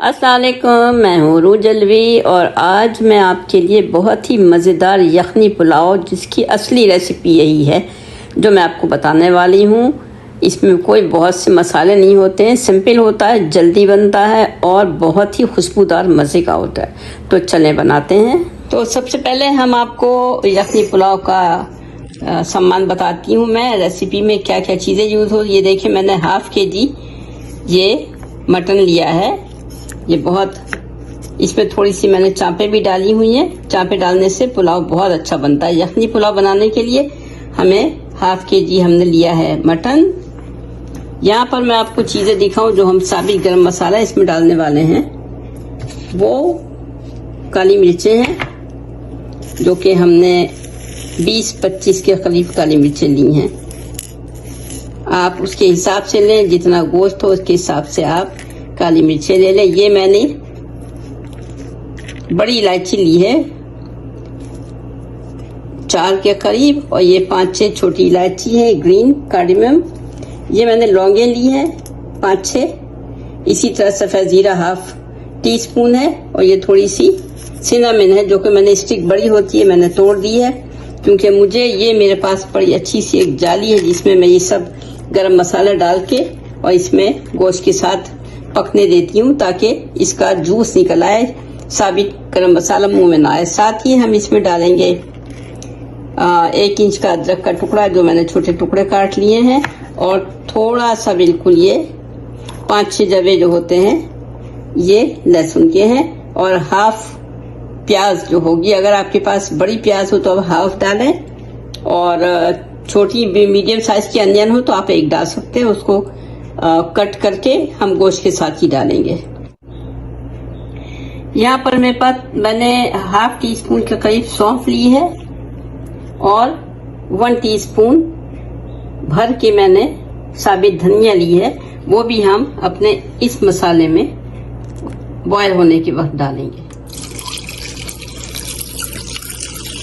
अस्सलाम वालेकुम, मैं हूँ रूह जलवी और आज मैं आपके लिए बहुत ही मज़ेदार यखनी पुलाव जिसकी असली रेसिपी यही है जो मैं आपको बताने वाली हूँ। इसमें कोई बहुत से मसाले नहीं होते हैं, सिंपल होता है, जल्दी बनता है और बहुत ही खुशबूदार मज़े का होता है। तो चलें बनाते हैं। तो सबसे पहले हम आपको यखनी पुलाव का सामान बताती हूँ। मैं रेसिपी में क्या क्या चीज़ें यूज़ हो, ये देखिए मैंने हाफ़ kg ये मटन लिया है। ये बहुत, इसमें थोड़ी सी मैंने चांपे भी डाली हुई हैं। चांपे डालने से पुलाव बहुत अच्छा बनता है। यखनी पुलाव बनाने के लिए हमें हाफ़ kg हमने लिया है मटन। यहाँ पर मैं आपको चीज़ें दिखाऊं जो हम साबित गरम मसाला इसमें डालने वाले हैं। वो काली मिर्चें हैं जो कि हमने 20-25 के करीब काली मिर्चें ली हैं। आप उसके हिसाब से लें, जितना गोश्त हो उसके हिसाब से आप काली मिर्चें ले लें। ये मैंने बड़ी इलायची ली है 4 के करीब, और ये 5-6 छोटी इलायची है ग्रीन कार्डेमम। ये मैंने लौंगे ली हैं 5-6। इसी तरह सफ़ेद जीरा हाफ़ टीस्पून है, और ये थोड़ी सी सिनामन है जो कि मैंने स्टिक बड़ी होती है मैंने तोड़ दी है, क्योंकि मुझे ये मेरे पास बड़ी अच्छी सी एक जाली है जिसमें मैं ये सब गरम मसाला डाल के और इसमें गोश्त के साथ पकने देती हूँ ताकि इसका जूस निकल आए, साबित गरम मसाला मुंह में ना आए। साथ ही हम इसमें डालेंगे 1 इंच का अदरक का टुकड़ा जो मैंने छोटे टुकड़े काट लिए हैं, और थोड़ा सा बिल्कुल ये 5-6 जवे जो होते हैं ये लहसुन के हैं, और हाफ प्याज जो होगी, अगर आपके पास बड़ी प्याज हो तो आप हाफ डालें, और छोटी मीडियम साइज की अनियन हो तो आप 1 डाल सकते हैं। उसको कट करके हम गोश्त के साथ ही डालेंगे। यहाँ पर मेरे पास मैंने हाफ टीस्पून के करीब सौंफ ली है, और 1 टीस्पून भर के मैंने साबित धनिया ली है। वो भी हम अपने इस मसाले में बॉयल होने के वक्त डालेंगे।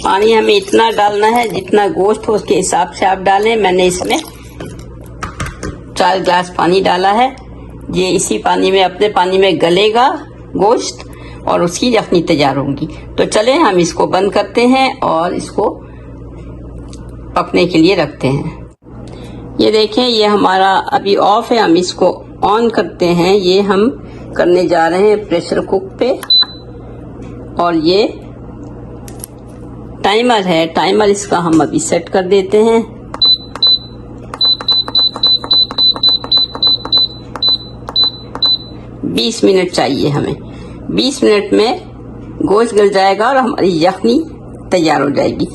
पानी हमें इतना डालना है जितना गोश्त हो उसके हिसाब से आप डालें। मैंने इसमें 4 गिलास पानी डाला है। ये इसी पानी में, अपने पानी में गलेगा गोश्त और उसकी यखनी तैयार होगी। तो चलें हम इसको बंद करते हैं और इसको पकने के लिए रखते हैं। ये देखें, ये हमारा अभी ऑफ है, हम इसको ऑन करते हैं। ये हम करने जा रहे हैं प्रेशर कुक पे, और ये टाइमर है, टाइमर इसका हम अभी सेट कर देते हैं। बीस मिनट चाहिए हमें। 20 मिनट में गोश्त गल जाएगा और हमारी यखनी तैयार हो जाएगी।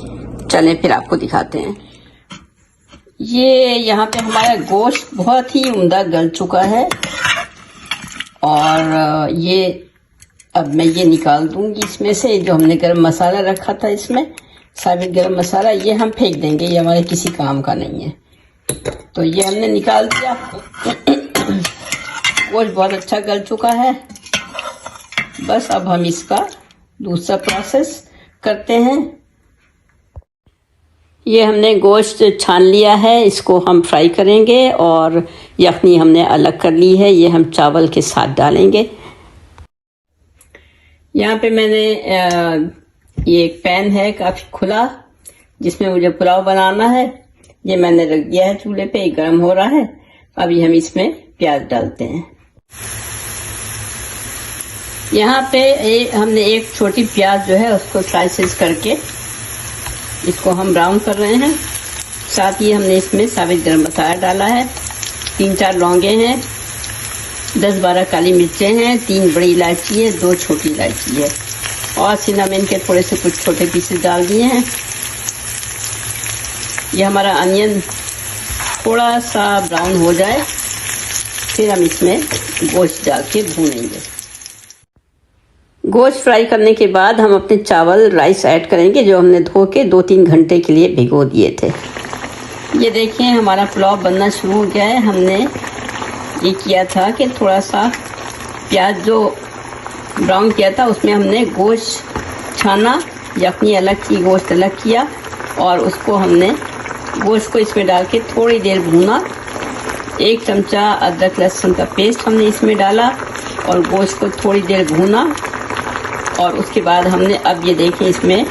चलें फिर आपको दिखाते हैं। ये यहाँ पे हमारा गोश्त बहुत ही उम्दा गल चुका है, और ये अब मैं ये निकाल दूंगी इसमें से। जो हमने गरम मसाला रखा था इसमें साबित गरम मसाला, ये हम फेंक देंगे, ये हमारे किसी काम का नहीं है। तो ये हमने निकाल दिया। गोश्त बहुत अच्छा गल चुका है। बस अब हम इसका दूसरा प्रोसेस करते हैं। ये हमने गोश्त छान लिया है, इसको हम फ्राई करेंगे, और यखनी हमने अलग कर ली है, ये हम चावल के साथ डालेंगे। यहाँ पे मैंने ये एक पैन है काफ़ी खुला जिसमें मुझे पुलाव बनाना है। ये मैंने रख दिया है चूल्हे पे, गर्म हो रहा है। अभी हम इसमें प्याज डालते हैं। यहाँ पे हमने एक छोटी प्याज जो है उसको स्लाइसेस करके इसको हम ब्राउन कर रहे हैं। साथ ही हमने इसमें साबित गरम मसाला डाला है, 3-4 लौंगे हैं, 10-12 काली मिर्चें हैं, 3 बड़ी इलायची है, 2 छोटी इलायची है, और सिनामन के थोड़े से कुछ छोटे पीसेस डाल दिए हैं। ये हमारा अनियन थोड़ा सा ब्राउन हो जाए फिर हम इसमें गोश्त डाल के भूनेंगे। गोश्त फ्राई करने के बाद हम अपने चावल राइस ऐड करेंगे जो हमने धो के 2-3 घंटे के लिए भिगो दिए थे। ये देखिए हमारा पुलाव बनना शुरू हो गया है। हमने ये किया था कि थोड़ा सा प्याज जो ब्राउन किया था उसमें हमने गोश्त छाना, यखनी अलग की, गोश्त अलग किया, और उसको हमने गोश्त को इसमें डाल के थोड़ी देर भूना। 1 चमचा अदरक लहसुन का पेस्ट हमने इसमें डाला, और गोश्त को थोड़ी देर भूना। और उसके बाद हमने अब ये देखें इसमें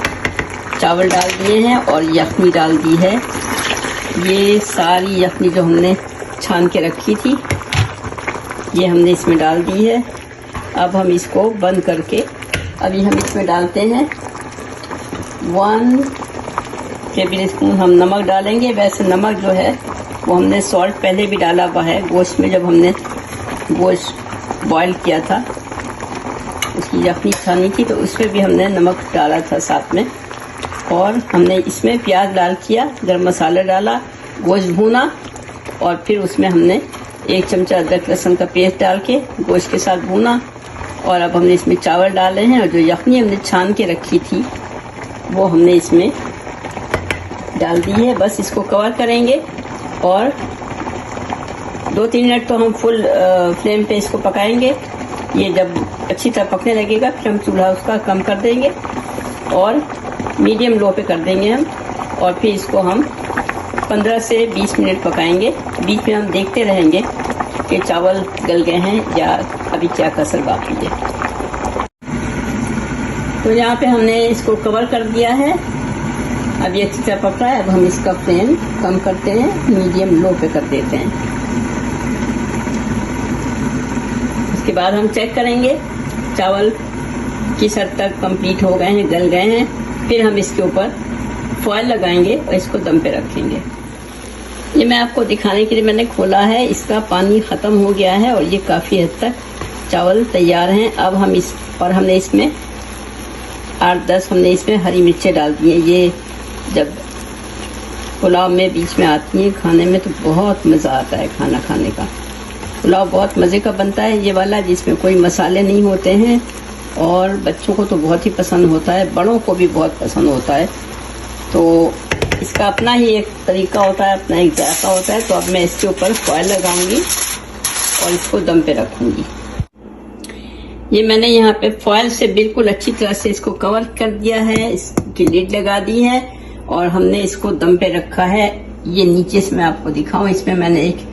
चावल डाल दिए हैं और यखनी डाल दी है। ये सारी यखनी जो हमने छान के रखी थी ये हमने इसमें डाल दी है। अब हम इसको बंद करके अभी हम इसमें डालते हैं 1 टेबल स्पून हम नमक डालेंगे। वैसे नमक जो है वो हमने सॉल्ट पहले भी डाला हुआ है गोश्त में, जब हमने गोश्त बॉईल किया था उसकी यखनी छानी थी तो उसमें भी हमने नमक डाला था साथ में। और हमने इसमें प्याज डाल किया, गरम मसाला डाला, गोश्त भूना और फिर उसमें हमने 1 चमचा अदरक लहसुन का पेस्ट डाल के गोश्त के साथ भूना। और अब हमने इसमें चावल डाले हैं और जो यखनी हमने छान के रखी थी वो हमने इसमें डाल दी है। बस इसको कवर करेंगे और 2-3 मिनट तो हम फुल फ्लेम पे इसको पकाएंगे। ये जब अच्छी तरह पकने लगेगा फिर हम चूल्हा उसका कम कर देंगे और मीडियम लो पे कर देंगे हम। और फिर इसको हम 15 से 20 मिनट पकाएंगे। बीच में हम देखते रहेंगे कि चावल गल गए हैं या अभी क्या कसर बाकी है। तो यहाँ पे हमने इसको कवर कर दिया है। अब ये अच्छी तरह पक रहा है। अब हम इसका फ्लेम कम करते हैं, मीडियम लो पे कर देते हैं। उसके बाद हम चेक करेंगे चावल किस हद तक कंप्लीट हो गए हैं, गल गए हैं। फिर हम इसके ऊपर फॉयल लगाएंगे और इसको दम पे रखेंगे। ये मैं आपको दिखाने के लिए मैंने खोला है। इसका पानी ख़त्म हो गया है और ये काफ़ी हद तक चावल तैयार हैं। अब हम हमने इसमें 8-10 हमने इसमें हरी मिर्चें डाल दी हैं। ये जब पुलाव में बीच में आती हैं खाने में तो बहुत मज़ा आता है खाना खाने का। पुलाव बहुत मज़े का बनता है ये वाला, जिसमें कोई मसाले नहीं होते हैं और बच्चों को तो बहुत ही पसंद होता है, बड़ों को भी बहुत पसंद होता है। तो इसका अपना ही एक तरीका होता है, अपना एक जायका होता है। तो अब मैं इसके ऊपर फॉयल लगाऊंगी और इसको दम पे रखूंगी। ये मैंने यहाँ पे फॉयल से बिल्कुल अच्छी तरह से इसको कवर कर दिया है, इसकी लिड लगा दी है और हमने इसको दम पे रखा है। ये नीचे से मैं आपको दिखाऊं, इसमें मैंने एक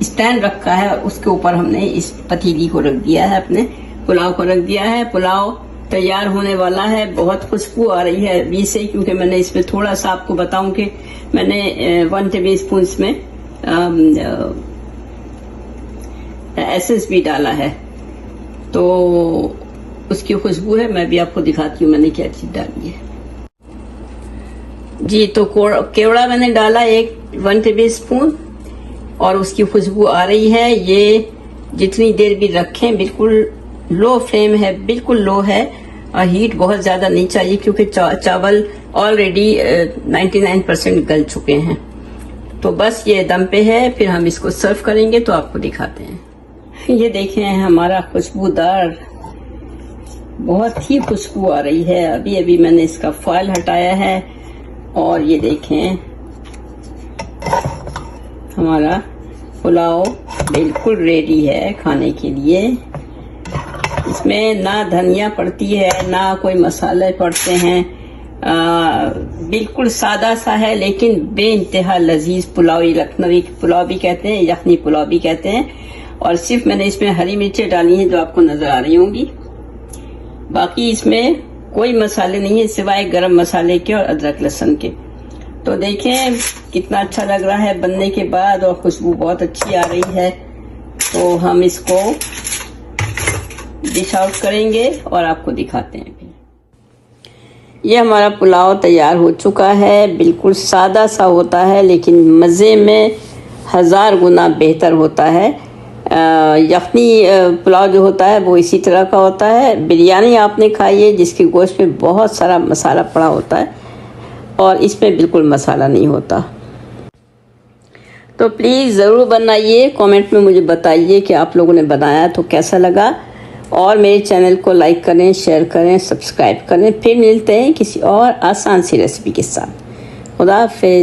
स्टैंड रखा है और उसके ऊपर हमने इस पतीली को रख दिया है, अपने पुलाव को रख दिया है। पुलाव तैयार होने वाला है। बहुत खुशबू आ रही है अभी से, क्योंकि मैंने इसमें थोड़ा सा आपको बताऊं कि मैंने 1 टेबल स्पून इसमें एसेंस भी डाला है तो उसकी खुशबू है। मैं भी आपको दिखाती हूँ मैंने क्या चीज डाली है। जी, तो केवड़ा मैंने डाला 1 टेबल स्पून और उसकी खुशबू आ रही है। ये जितनी देर भी रखें बिल्कुल लो फ्लेम है, बिल्कुल लो है और हीट बहुत ज्यादा नहीं चाहिए क्योंकि चावल ऑलरेडी 99% गल चुके हैं। तो बस ये दम पे है, फिर हम इसको सर्व करेंगे तो आपको दिखाते हैं। ये देखें हमारा खुशबूदार, बहुत ही खुशबू आ रही है। अभी अभी मैंने इसका फॉयल हटाया है और ये देखें हमारा पुलाव बिल्कुल रेडी है खाने के लिए। इसमें ना धनिया पड़ती है ना कोई मसाले पड़ते हैं, बिल्कुल सादा सा है लेकिन बेइंतहा लजीज पुलाव। लखनवी पुलाव भी कहते हैं, यखनी पुलाव भी कहते हैं। और सिर्फ मैंने इसमें हरी मिर्चें डाली हैं जो आपको नजर आ रही होंगी। बाकी इसमें कोई मसाले नहीं है सिवाय गरम मसाले के और अदरक लहसुन के। तो देखें कितना अच्छा लग रहा है बनने के बाद और खुशबू बहुत अच्छी आ रही है। तो हम इसको डिश आउट करेंगे और आपको दिखाते हैं। ये हमारा पुलाव तैयार हो चुका है। बिल्कुल सादा सा होता है लेकिन मज़े में 1000 गुना बेहतर होता है। यखनी पुलाव जो होता है वो इसी तरह का होता है। बिरयानी आपने खाई है जिसके गोश्त में बहुत सारा मसाला पड़ा होता है और इसमें बिल्कुल मसाला नहीं होता। तो प्लीज़ ज़रूर बनाइए, कमेंट में मुझे बताइए कि आप लोगों ने बनाया तो कैसा लगा। और मेरे चैनल को लाइक करें, शेयर करें, सब्सक्राइब करें। फिर मिलते हैं किसी और आसान सी रेसिपी के साथ। खुदा हाफिज़।